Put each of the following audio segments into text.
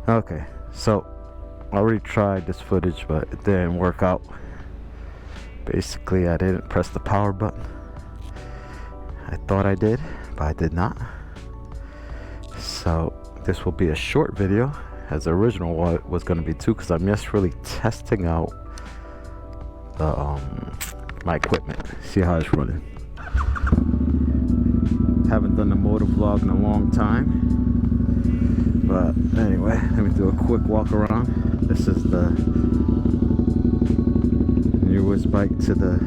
Okay, so I already tried this footage, but it didn't work out. Basically, I didn't press the power button. I thought I did, but I did not. So this will be a short video, as the original one was going to be too, because I'm just really testing out the my equipment, see how it's running. Haven't done the motovlog in a long time, but anyway, let me do a quick walk around. This is the newest bike to the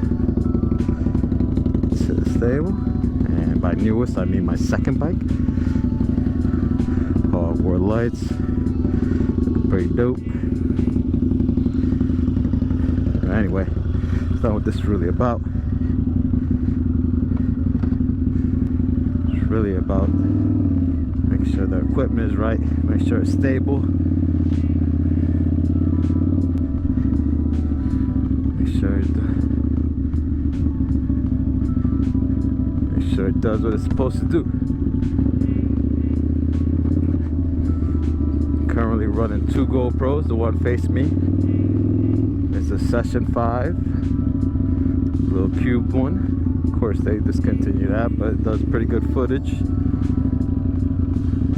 stable, and by newest I mean my second bike. Hardware lights, looking pretty dope. Anyway, that's not what this is really about. It's really about making sure the equipment is right, make sure it's stable, make sure it does what it's supposed to do. Currently running 2 GoPros. The one facing me is a Session 5, little cube one. Of course they discontinued that, but it does pretty good footage.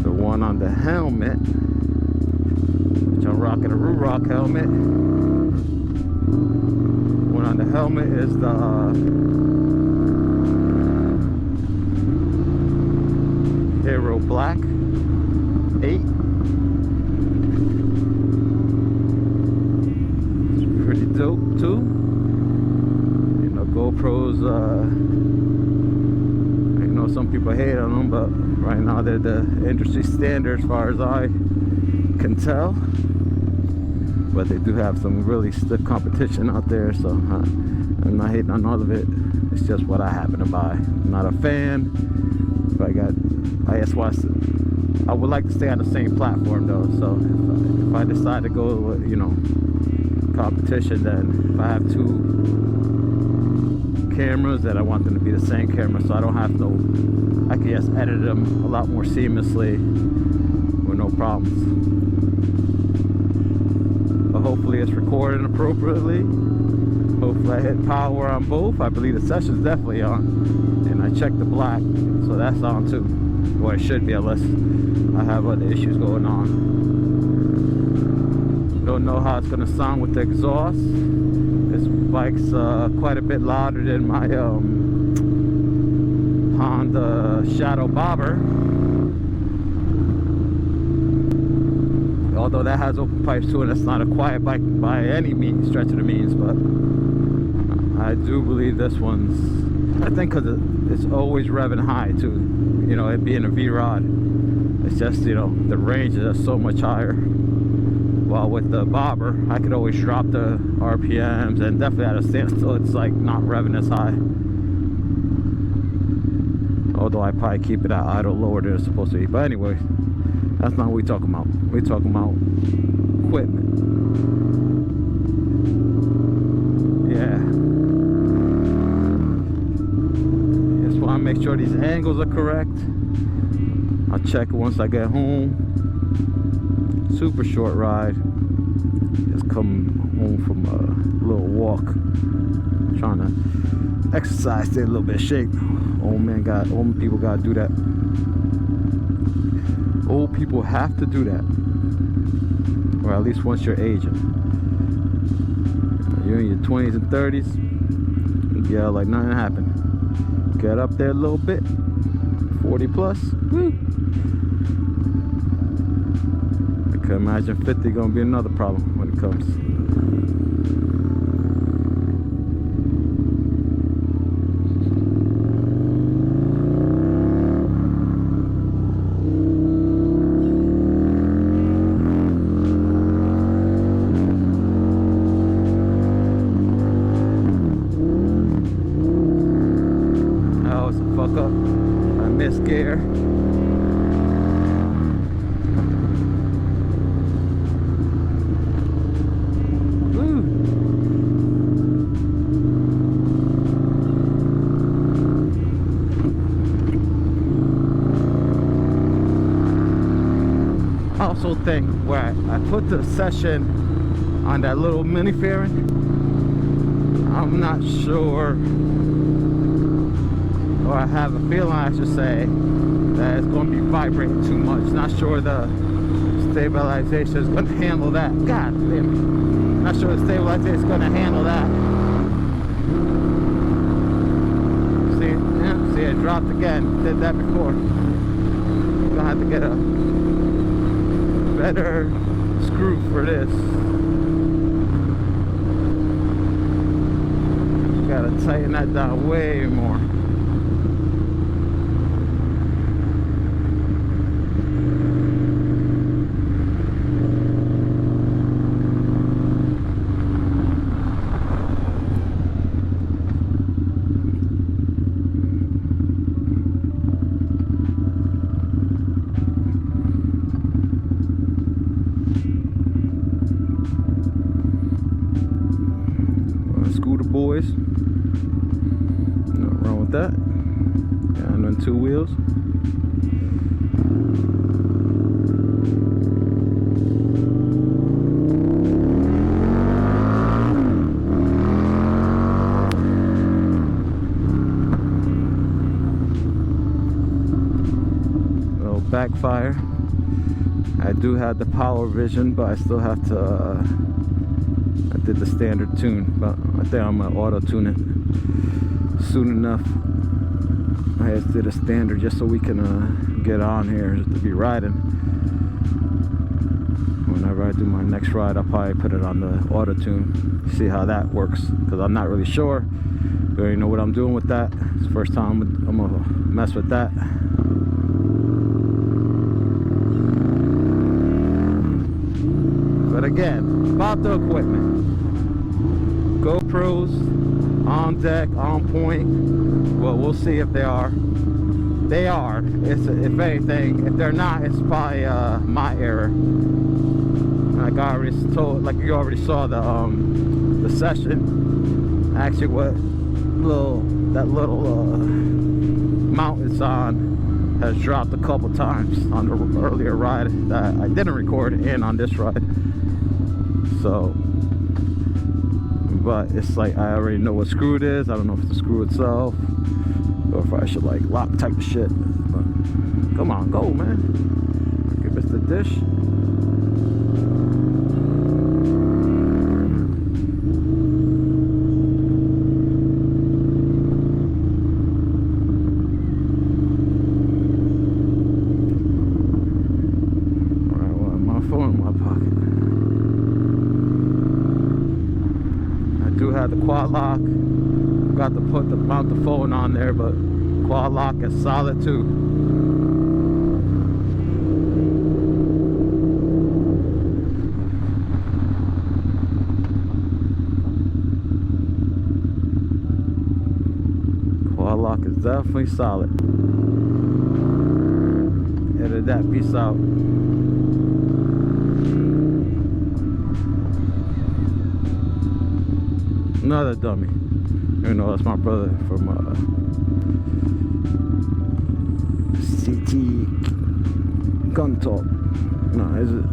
The one on the helmet, which I'm rocking a Rock helmet. One on the helmet is the Hero Black 8. Pretty dope too. You know, GoPros, I know some people hate on them, but right now they're the industry standard as far as I can tell. But they do have some really stiff competition out there, so I'm not hating on all of it. It's just what I happen to buy. I'm not a fan. But I would like to stay on the same platform though, so if I decide to go with, you know, competition, then if I have 2 cameras, then I want them to be the same camera, so I don't have to, I can just edit them a lot more seamlessly with no problems. But hopefully it's recording appropriately. Hopefully I hit power on both. I believe the session's definitely on, and I checked the black, so that's on too. Well, it should be, unless I have other issues going on. Don't know how it's gonna sound with the exhaust. This bike's quite a bit louder than my Honda Shadow Bobber. Although that has open pipes too, and it's not a quiet bike by any means, stretch of the means, but I do believe this one's, I think because it's always revving high too. You know, it being a V-Rod, it's just, you know, the range is so much higher. While with the Bobber, I could always drop the RPMs, and definitely at a standstill, it's like not revving as high. Although I probably keep it at idle lower than it's supposed to be. But anyway, that's not what we're talking about. We're talking about equipment. Yeah. Just want to make sure these angles are correct. I'll check it once I get home. Super short ride. Just come home from a little walk. Trying to exercise, stay a little bit of shape. Old people gotta do that. Old people have to do that. Or at least once you're aging. You're in your 20s and 30s, yeah, like nothing happened. Get up there a little bit. 40 plus. Woo. I can imagine 50 gonna be another problem when it comes. Oh, it's a fuck up. I missed gear. also think where I put the session on that little mini fairing, I'm not sure, or I have a feeling I should say, that it's going to be vibrating too much. Not sure the stabilization is going to handle that. God damn it. Not sure the stabilization is going to handle that. See, yeah, see, it dropped again. Did that before. Gonna have to get a better screw for this. Gotta tighten that down way more. Scooter boys, nothing wrong with that. And on 2 wheels. Little backfire. I do have the power vision, but I still have to I did the standard tune, but I think I'm gonna auto tune it soon enough. I just did a standard just so we can get on here just to be riding. Whenever I do my next ride, I'll probably put it on the auto tune, see how that works, because I'm not really sure. I already know what I'm doing with that. It's the first time I'm gonna mess with that. But again, about the equipment. GoPros on deck, on point. Well, we'll see if they are. They are. It's, if anything, if they're not, it's probably my error. Like I already told, like you already saw the session. Actually, what that little mount it's on has dropped a couple times on the earlier ride that I didn't record, and on this ride. So, but it's like I already know what screw it is. I don't know if it's the screw itself or if I should like lock type of shit. But come on, go, man. Give us the dish. Alright, well, my phone in my pocket. Have the quad lock, got to mount the phone on there, but quad lock is solid too. Quad lock is definitely solid. Edit that piece out. Another dummy. You know, that's my brother from CT Gun Talk. No, is it?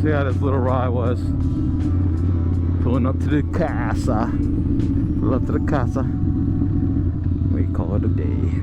See how this little ride was. Pulling up to the casa. Pull up to the casa. We call it a day.